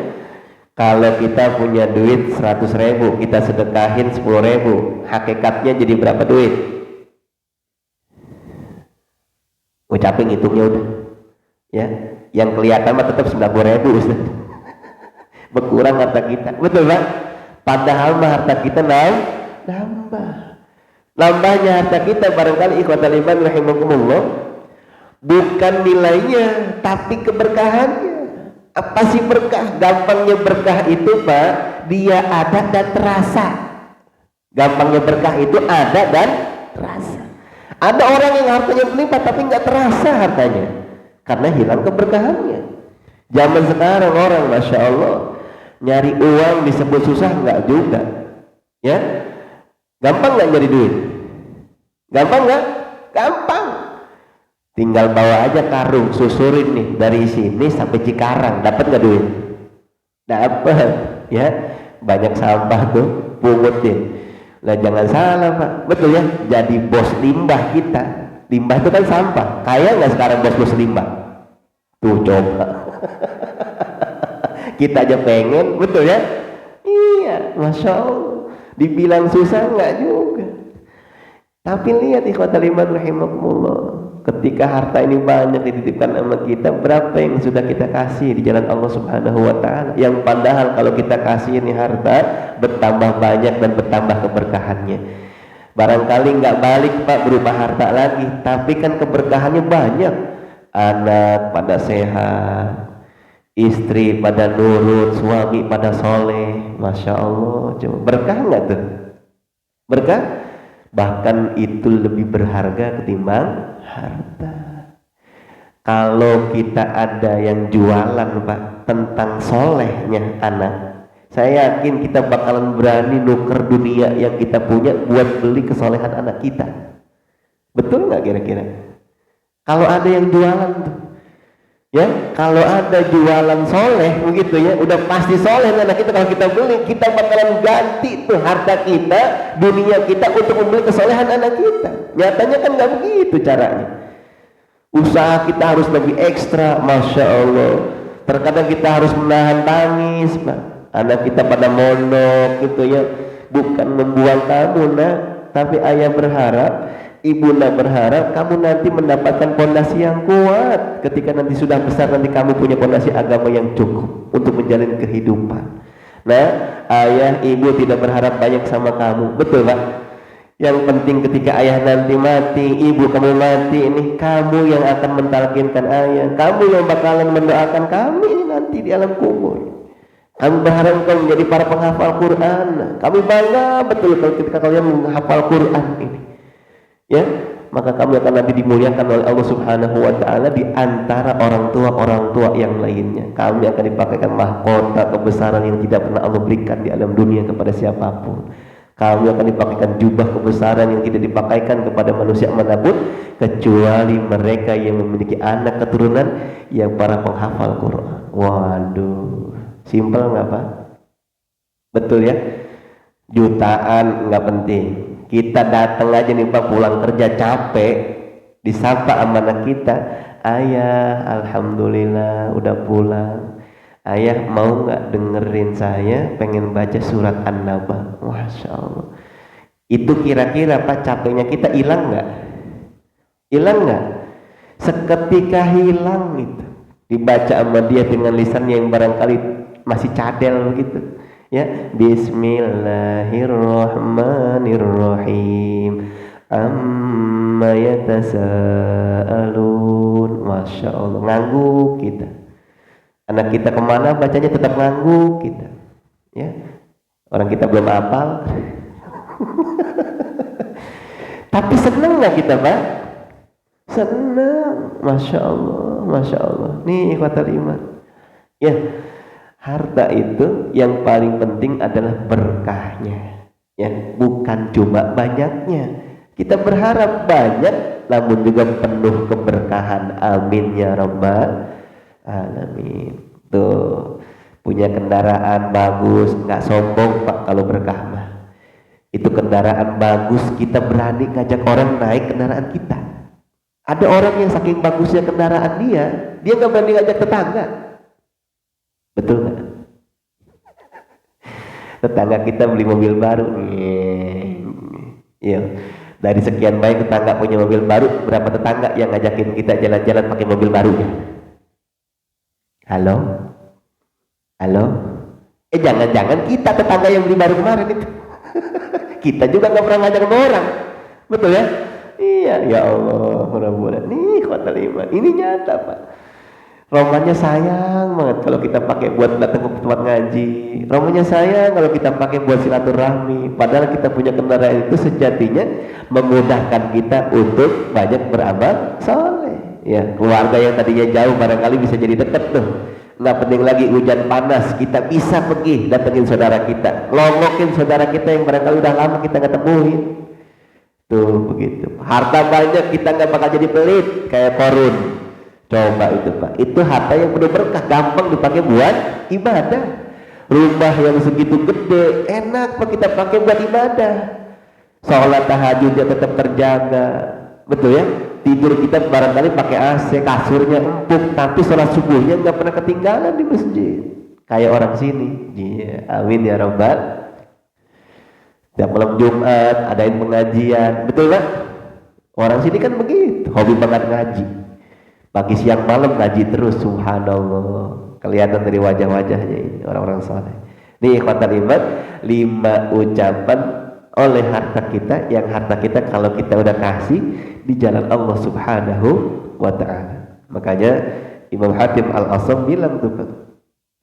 kalau kita punya duit 100.000, kita sedekahin 10.000, hakikatnya jadi berapa duit? Capek ngitungnya udah. Ya, yang kelihatan mah tetap 90.000 Ustaz. Berkurang harta kita, betul Pak? Padahal mah harta kita nambah. Nambahnya harta kita barangkali ikhwatal iman rahimakumullah bukan nilainya tapi keberkahannya. Apa sih berkah? Gampangnya berkah itu Pak, dia ada dan terasa. Gampangnya berkah itu ada dan terasa. Ada orang yang hartanya berlimpah tapi nggak terasa hartanya karena hilang keberkahannya. Zaman sekarang orang Masya Allah nyari uang disebut susah, nggak juga. Ya, gampang nggak nyari duit? Gampang nggak? Gampang. Tinggal bawa aja karung, susurin nih dari sini sampai Cikarang, dapat nggak duit? Dapat. Ya, banyak sampah tuh, pungutin. Lah jangan salah Pak, betul ya. Jadi bos limbah kita. Limbah itu kan sampah. Kaya nggak sekarang bos limbah? Tuh coba. Kita aja pengen, betul ya? Iya, Masya Allah. Dibilang susah nggak juga. Tapi lihat ikhwatal iman rahimakumullah, ketika harta ini banyak dititipkan sama kita, berapa yang sudah kita kasih di jalan Allah Subhanahu wa taala, yang padahal kalau kita kasih ini harta bertambah banyak dan bertambah keberkahannya. Barangkali nggak balik Pak berupa harta lagi, tapi kan keberkahannya banyak. Anak pada sehat, istri pada nurut, suami pada soleh. Masya Allah, coba berkah nggak tuh? Berkah? Bahkan itu lebih berharga ketimbang harta. Kalau kita ada yang jualan Pak tentang solehnya anak, saya yakin kita bakalan berani nuker dunia yang kita punya buat beli kesolehan anak kita. Betul nggak kira-kira? Kalau ada yang jualan tuh, ya, kalau ada jualan soleh begitu ya, udah pasti soleh anak kita. Kalau kita beli, kita bakalan ganti tuh harta kita, dunia kita untuk membeli kesolehan anak kita. Nyatanya kan nggak begitu caranya. Usaha kita harus lebih ekstra, Masya Allah. Terkadang kita harus menahan tangis Pak. Anak kita pada mondok gitu ya, bukan membuang kamu nak, tapi ayah berharap, ibunda berharap kamu nanti mendapatkan pondasi yang kuat. Ketika nanti sudah besar, nanti kamu punya pondasi agama yang cukup untuk menjalin kehidupan. Nah, ayah ibu tidak berharap banyak sama kamu, betul Pak? Yang penting ketika ayah nanti mati, ibu kamu mati, ini kamu yang akan mentalkinkan ayah, kamu yang bakalan mendoakan kami ini nanti di alam kubur. Kami berharap kau menjadi para penghafal Quran. Kami bangga betul kalau ketika kalian menghafal Quran ini. Ya, maka kamu akan nanti dimuliakan oleh Allah Subhanahu wa taala di antara orang tua yang lainnya. Kami akan dipakaikan mahkota kebesaran yang tidak pernah Allah berikan di alam dunia kepada siapapun. Kami akan dipakaikan jubah kebesaran yang tidak dipakaikan kepada manusia manapun kecuali mereka yang memiliki anak keturunan yang para penghafal Quran. Waduh, simpel nggak Pak? Betul ya? Jutaan nggak penting. Kita datang aja nih Pak, pulang kerja capek, disapa sama anak kita, ayah alhamdulillah udah pulang, ayah mau nggak dengerin saya pengen baca surat An-Naba. Masya Allah, itu kira-kira Pak capeknya kita hilang nggak? Hilang nggak? Seketika hilang gitu, dibaca sama dia dengan lisannya yang barangkali masih cadel gitu. Ya, Bismillahirrahmanirrahim. Amma yatasaalun. Masya Allah, ngangguk kita. Anak kita kemana bacanya tetap ngangguk kita. Ya, orang kita belum hafal. Tapi senang nggak kita Pak? Senang, Masya Allah, Masya Allah. Nih ikhwatal iman. Ya. Harta itu yang paling penting adalah berkahnya, ya, bukan cuma banyaknya. Kita berharap banyak, namun juga penuh keberkahan. Amin ya rabbal alamin. Tuh, punya kendaraan bagus, nggak sombong Pak kalau berkah mah. Itu kendaraan bagus, kita berani ngajak orang naik kendaraan kita. Ada orang yang saking bagusnya kendaraan dia nggak berani ngajak tetangga. Betul nggak? Tetangga kita beli mobil baru, iya. Dari sekian banyak tetangga punya mobil baru, berapa tetangga yang ngajakin kita jalan-jalan pakai mobil baru? Halo? Halo? Jangan-jangan kita tetangga yang beli baru kemarin itu. Kita juga nggak pernah ngajak orang, betul ya? Iya, ya Allah, mudah-mudahan nih kota iman. Ini nyata Pak. Romannya sayang banget kalau kita pakai buat datang ke tempat ngaji. Romannya sayang kalau kita pakai buat silaturahmi. Padahal kita punya kendaraan itu sejatinya memudahkan kita untuk banyak beramal soleh. Ya, keluarga yang tadinya jauh barangkali bisa jadi dekat tuh. Nggak penting lagi hujan panas, kita bisa pergi datengin saudara kita, longokin saudara kita yang barangkali udah lama kita nggak temuin. Tuh begitu. Harta banyak kita nggak bakal jadi pelit kayak Korun. Coba itu Pak, itu harta yang penuh berkah, gampang dipakai buat ibadah. Rumah yang segitu gede, enak Pak kita pakai buat ibadah. Sholat tahajudnya tetap terjaga, betul ya? Tidur kita barangkali pakai AC, kasurnya empuk, tapi sholat subuhnya nggak pernah ketinggalan di masjid. Kayak orang sini, iya, amin ya Rabbal. Tiap malam Jumat adain pengajian, betul Pak? Orang sini kan begitu, hobi banget ngaji. Pagi siang malam ngaji terus, subhanallah. Kelihatan dari wajah-wajahnya ini orang-orang saleh. Nih ikhwatal iman, 5 ucapan oleh harta kita, yang harta kita kalau kita udah kasih di jalan Allah Subhanahu wa ta'ala. Makanya Imam Hatim Al-Asam bilang tuh Pak,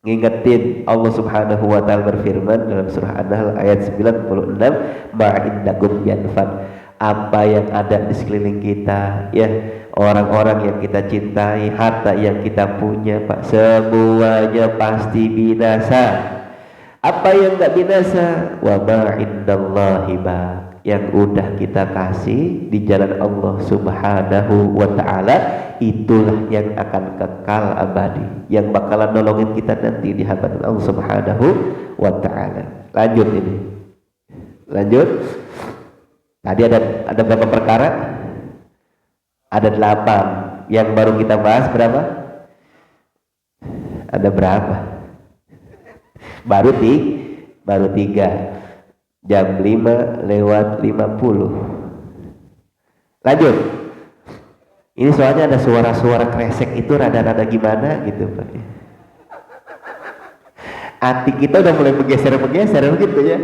ngingetin Allah Subhanahu wa ta'ala berfirman dalam surah An-Nahl ayat 96, ma'indakum yanfad. Apa yang ada di sekeliling kita, ya, orang-orang yang kita cintai, harta yang kita punya Pak, semuanya pasti binasa. Apa yang nggak binasa? Wa ma indallahi baq. Yang udah kita kasih di jalan Allah Subhanahu wa ta'ala, itulah yang akan kekal abadi, yang bakalan nolongin kita nanti di hadapan Allah Subhanahu wa ta'ala. Lanjut ini. Lanjut. Tadi ada berapa perkara? Ada 8. Yang baru kita bahas berapa? Ada berapa? Baru 3. Jam 5:50. Lanjut. Ini soalnya ada suara-suara kresek itu rada-rada gimana gitu Pak. Hati kita udah mulai bergeser begitu ya.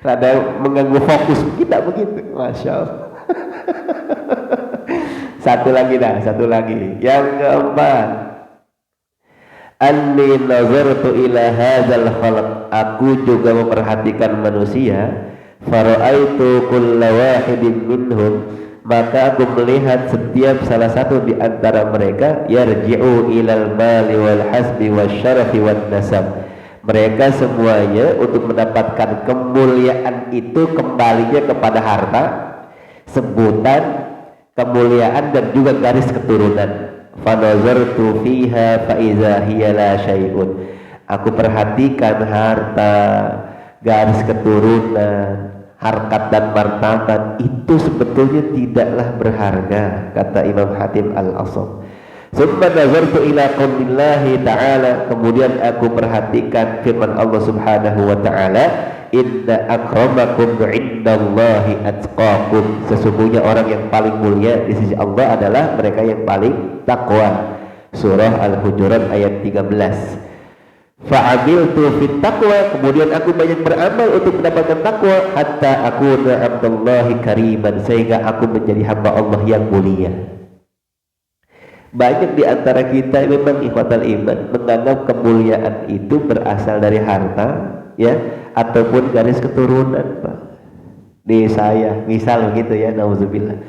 Rada mengganggu fokus kita begitu. Masya Allah. Satu lagi. Yang keempat, anni nazartu ila hadzal khalq. Aku juga memperhatikan manusia. Fara'aitu kulla wahidin minhum. Maka aku melihat setiap salah satu di antara mereka yarji'u ilal mali wal hasbi wasyarafi wan nasab. Mereka semuanya untuk mendapatkan kemuliaan itu kembalinya kepada harta, sebutan, kemuliaan dan juga garis keturunan. Fanazartu fiha fa iza hiya la syai'un. Aku perhatikan harta, garis keturunan, harkat dan martabat itu sebetulnya tidaklah berharga, kata Imam Hatim Al-Asam. Summa nazartu ila qaulillahi ta'ala. Kemudian aku perhatikan firman Allah Subhanahu wa ta'ala, inna akramakum indallahi atqakum. Sesungguhnya orang yang paling mulia di sisi Allah adalah mereka yang paling takwa. Surah Al-Hujurat ayat 13. Fa'amiltu fit taqwa. Kemudian aku banyak beramal untuk mendapatkan takwa, hatta akuna abdallahi kariman, sehingga aku menjadi hamba Allah yang mulia. Banyak di antara kita memang ikhwatal iman menganggap kemuliaan itu berasal dari harta, ya, ataupun garis keturunan Pak. Di saya misal begitu ya, nauzubillah,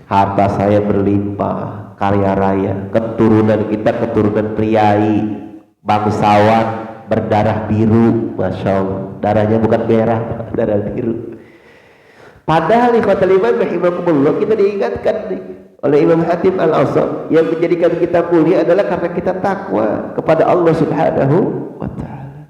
harta saya berlimpah, kaya raya, keturunan kita keturunan priai, bangsawan, berdarah biru, masya Allah, darahnya bukan merah, darah biru. Padahal ikhwatal iman rahimakumullah, kita diingatkan nih oleh Imam Hatim Al-Asam, yang menjadikan kita mulia adalah karena kita takwa kepada Allah Subhanahu wa ta'ala.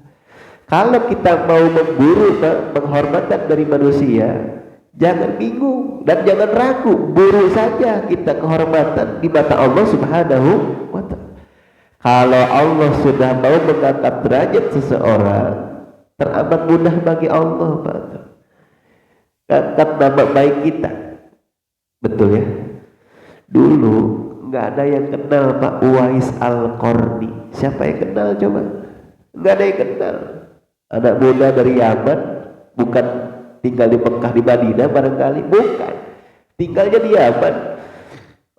Kalau kita mau memburu penghormatan dari manusia, jangan bingung dan jangan ragu, buru saja kita kehormatan di mata Allah Subhanahu wa Ta'ala. Kalau Allah sudah mau mengangkat derajat seseorang, teramat mudah bagi Allah, Pak. Angkat nama baik kita. Betul ya? Dulu nggak ada yang kenal Pak Uwais Al-Qarni. Siapa yang kenal coba? Nggak ada yang kenal. Anak muda dari Yaman, bukan tinggal di Mekah di Madinah barangkali, bukan. Tinggalnya di Yaman.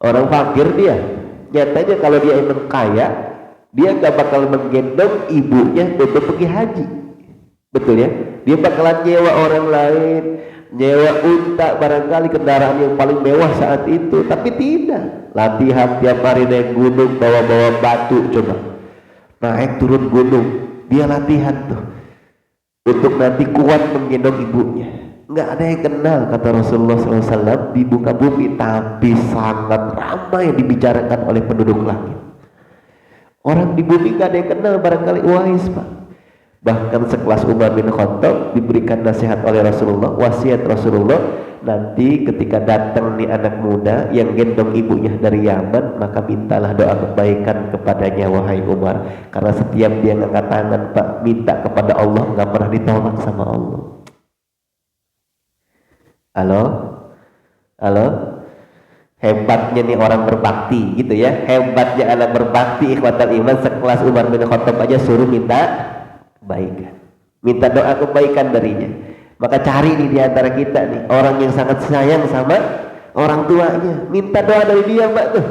Orang fakir dia. Nyatanya kalau dia emang kaya, dia nggak bakal menggendong ibunya untuk pergi haji. Betul ya? Dia bakalan nyewa orang lain, nyewa unta barangkali, kendaraan yang paling mewah saat itu. Tapi tidak. Latihan tiap hari naik gunung, bawa-bawa batu coba. Naik turun gunung, dia latihan tuh untuk nanti kuat menggendong ibunya. Nggak ada yang kenal, kata Rasulullah SAW, di muka bumi, tapi sangat ramai dibicarakan oleh penduduk langit. Orang di bumi nggak ada yang kenal barangkali Uwais, Pak. Bahkan sekelas Umar bin Khattab diberikan nasihat oleh Rasulullah, wasiat Rasulullah, nanti ketika datang nih anak muda yang gendong ibunya dari Yaman, maka mintalah doa kebaikan kepadanya, wahai Umar, karena setiap dia ngangkat tangan Pak minta kepada Allah, nggak pernah ditolak sama Allah. Halo, halo, hebatnya nih orang berbakti gitu ya, hebatnya anak berbakti ikhwatal iman, sekelas Umar bin Khattab aja suruh minta kebaikan, minta doa kebaikan darinya. Maka cari nih di antara kita nih orang yang sangat sayang sama orang tuanya, minta doa dari dia, Mbak tuh.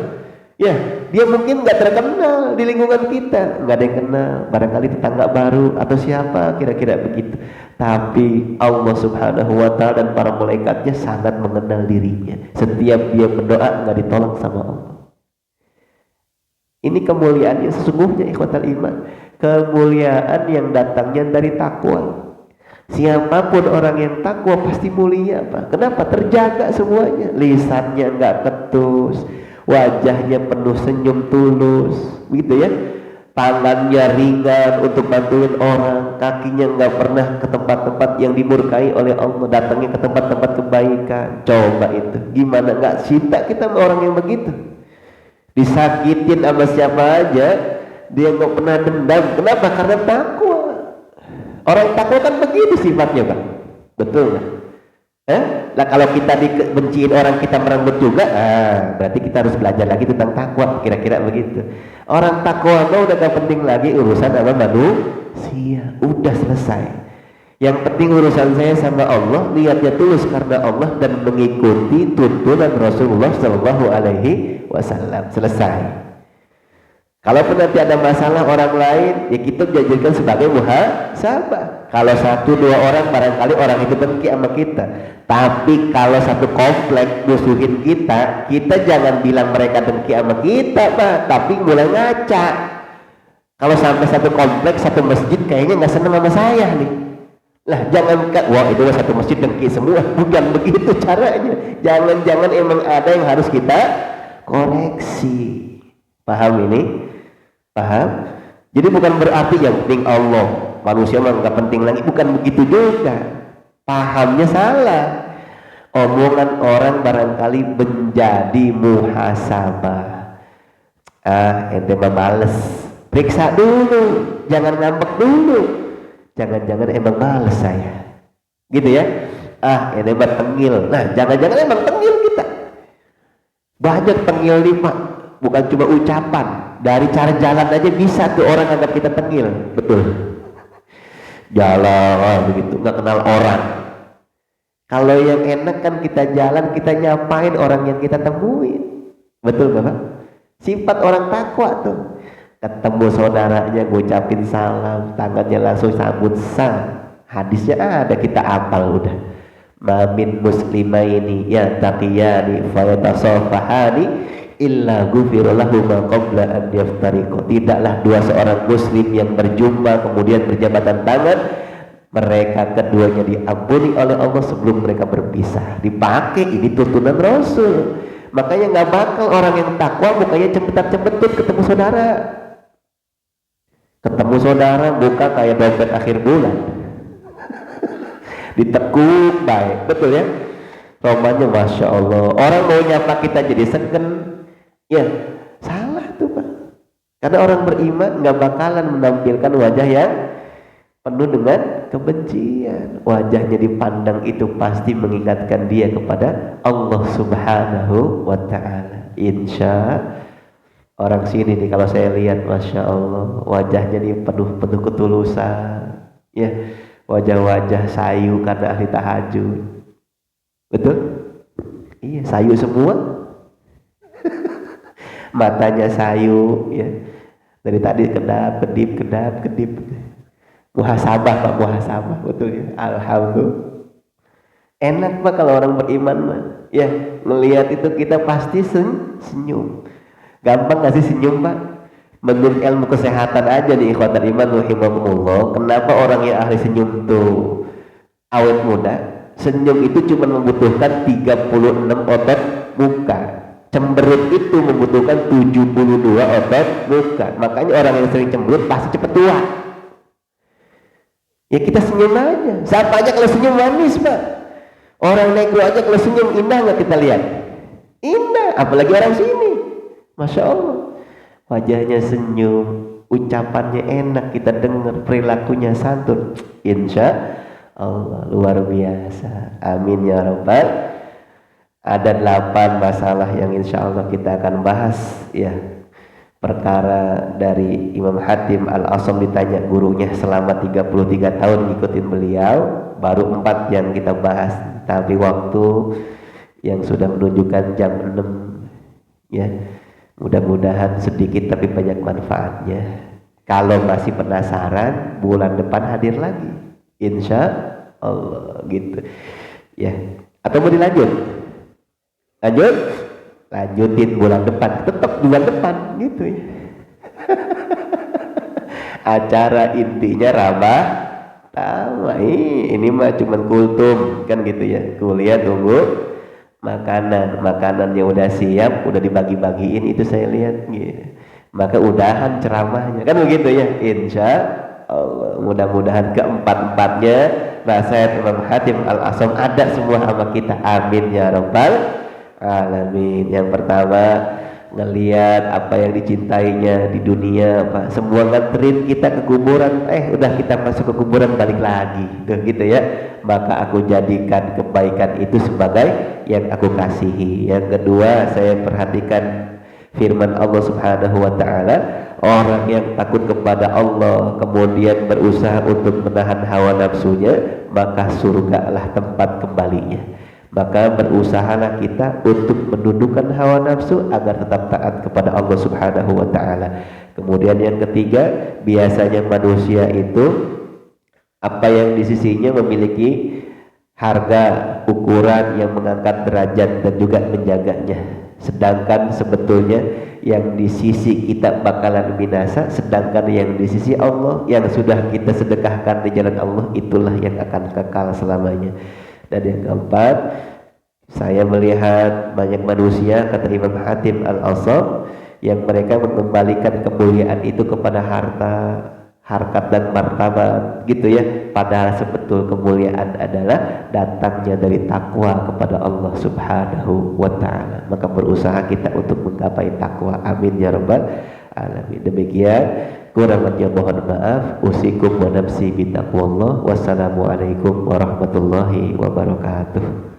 Ya, dia mungkin nggak terkenal di lingkungan kita, nggak ada yang kenal, barangkali tetangga baru atau siapa kira-kira begitu. Tapi Allah Subhanahu wa Ta'ala dan para malaikatnya sangat mengenal dirinya. Setiap dia berdoa nggak ditolak sama Allah. Ini kemuliaan yang sesungguhnya ikhwatal iman, kemuliaan yang datangnya dari takwa. Siapapun orang yang takwa pasti mulia, Pak. Kenapa? Terjaga semuanya. Lisannya nggak ketus, wajahnya penuh senyum tulus, begitu ya. Tangannya ringan untuk bantuin orang, kakinya nggak pernah ke tempat-tempat yang dimurkai oleh Allah, datangnya ke tempat-tempat kebaikan. Coba itu, gimana nggak cinta kita sama orang yang begitu? Disakitin sama siapa aja, dia nggak pernah dendam. Kenapa? Karena takwa. Orang takwa kan begitu sifatnya, Pak. Betul nggak? Nah kalau kita dibenciin orang, kita merenggut juga, berarti kita harus belajar lagi tentang takwa, kira-kira begitu. Orang takwa udah gak penting lagi urusan sama manusia, udah selesai. Yang penting urusan saya sama Allah, niatnya tulus karena Allah dan mengikuti tuntunan Rasulullah Shallallahu Alaihi Wasallam. Selesai. Kalaupun nanti ada masalah orang lain, ya kita jadikan sebagai muhasabah. Kalau satu dua orang barangkali orang itu benci sama kita. Tapi kalau satu komplek musuhin kita, kita jangan bilang mereka dengki sama kita, Pak, tapi mulai ngaca. Kalau sampai satu komplek, satu masjid kayaknya nggak seneng sama saya nih. Lah jangan, wah itu satu masjid dengki semua. Bukan begitu caranya. Jangan-jangan emang ada yang harus kita koreksi. Paham ini? Paham? Jadi bukan berarti yang penting Allah, manusia mah nggak penting lagi, bukan begitu juga. Pahamnya salah. Omongan orang barangkali menjadi muhasabah. Ente mah males. Periksa dulu, jangan ngambek dulu. Jangan-jangan emang males saya. Gitu ya. Ente mah tengil. Nah, jangan-jangan emang tengil kita. Banyak tengil nih, Pak. Bukan cuma ucapan, dari cara jalan aja bisa tuh orang anggap kita tengil. Betul. Jalan begitu, nggak kenal orang. Kalau yang enak kan kita jalan, kita nyapain orang yang kita temuin. Betul Bapak? Sifat orang takwa tuh. Ketemu saudaranya, ngucapin salam, tangannya langsung sambut sah. Hadisnya ada, kita apal udah. Mamin muslimaini ya taqiyani fayatasafahani illa ghufira lahu ma qabla an yaftariqa. Tidaklah dua seorang muslim yang berjumpa kemudian berjabatan tangan, mereka keduanya diampuni oleh Allah sebelum mereka berpisah. Dipakai ini tuntunan Rasul. Makanya nggak bakal orang yang takwa mukanya cembetat-cembetut ketemu saudara. Ketemu saudara buka kayak dompet akhir bulan. Ditekuk baik, betul ya? Romanya Masya Allah. Orang mau nyapa kita jadi segen, ya salah tuh Pak. Karena orang beriman nggak bakalan menampilkan wajah yang penuh dengan kebencian. Wajahnya dipandang itu pasti mengingatkan dia kepada Allah Subhanahu wa Ta'ala. Insya orang sini nih kalau saya lihat Masya Allah wajahnya nih penuh ketulusan, ya wajah-wajah sayu karena ahli tahajud. Betul? Iya, sayu semua. Matanya sayu, ya dari tadi kedip. Muhasabah Pak, muhasabah, betul ya. Alhamdulillah. Enak Pak kalau orang beriman mah. Ya, melihat itu kita pasti senyum. Gampang nggak sih senyum Pak? Menurut ilmu kesehatan aja nih ikhwatal iman rahimakumullah. Kenapa orang yang ahli senyum tuh awet muda? Senyum itu cuma membutuhkan 36 otot muka. Cemberut itu membutuhkan 72 otot muka. Makanya orang yang sering cemberut pasti cepet tua. Ya kita senyum aja. Siapa aja kalau senyum manis Pak. Orang negro aja kalau senyum indah nggak kita lihat? Indah, apalagi orang sini. Masya Allah. Wajahnya senyum, ucapannya enak kita dengar, perilakunya santun. Insya Allah luar biasa. Amin ya Rabbal. Ada 8 masalah yang insya Allah kita akan bahas ya. Perkara dari Imam Hatim Al-Asam ditanya gurunya selama 33 tahun ngikutin beliau, baru 4 yang kita bahas, tapi waktu yang sudah menunjukkan jam 6 ya. Mudah-mudahan sedikit tapi banyak manfaatnya. Kalau masih penasaran, bulan depan hadir lagi insya Allah gitu ya. Atau mau dilanjut? Lanjutin bulan depan, tetap bulan depan gitu ya. Acara intinya ramah tamah. Ini mah cuman kultum kan gitu ya. Kuliah tunggu makanannya udah siap, udah dibagi-bagiin itu saya lihat gitu. Maka udahan ceramahnya kan begitu ya. Insya Allah mudah-mudahan keempat-empatnya nasihat Imam Hatim Al-Asam ada semua sama kita. Amin ya Rabbal Alamin. Yang pertama ngelihat apa yang dicintainya di dunia Pak, semua nganterin kita ke kuburan, udah kita masuk ke kuburan balik lagi gitu ya. Maka aku jadikan kebaikan itu sebagai yang aku kasihi. Yang kedua, saya perhatikan firman Allah Subhanahu wa Ta'ala, orang yang takut kepada Allah kemudian berusaha untuk menahan hawa nafsunya, maka surgalah tempat kembalinya. Maka berusahalah kita untuk menundukkan hawa nafsu agar tetap taat kepada Allah Subhanahu wa Ta'ala. Kemudian yang ketiga, biasanya manusia itu apa yang di sisinya memiliki harga ukuran yang mengangkat derajat dan juga menjaganya. Sedangkan sebetulnya yang di sisi kita bakalan binasa, sedangkan yang di sisi Allah yang sudah kita sedekahkan di jalan Allah itulah yang akan kekal selamanya. Dan yang keempat, saya melihat banyak manusia, kata Imam Hatim Al-Asam, yang mereka mengembalikan kemuliaan itu kepada harta, harkat dan martabat gitu ya. Padahal sebetul kemuliaan adalah datangnya dari takwa kepada Allah Subhanahu wa Ta'ala. Maka berusaha kita untuk menggapai takwa. Amin ya Rabbal Alamin. Demikian, kurang lebihnya mohon maaf. Usikum wa nafsi bitaqwallah. Wassalamualaikum warahmatullahi wabarakatuh.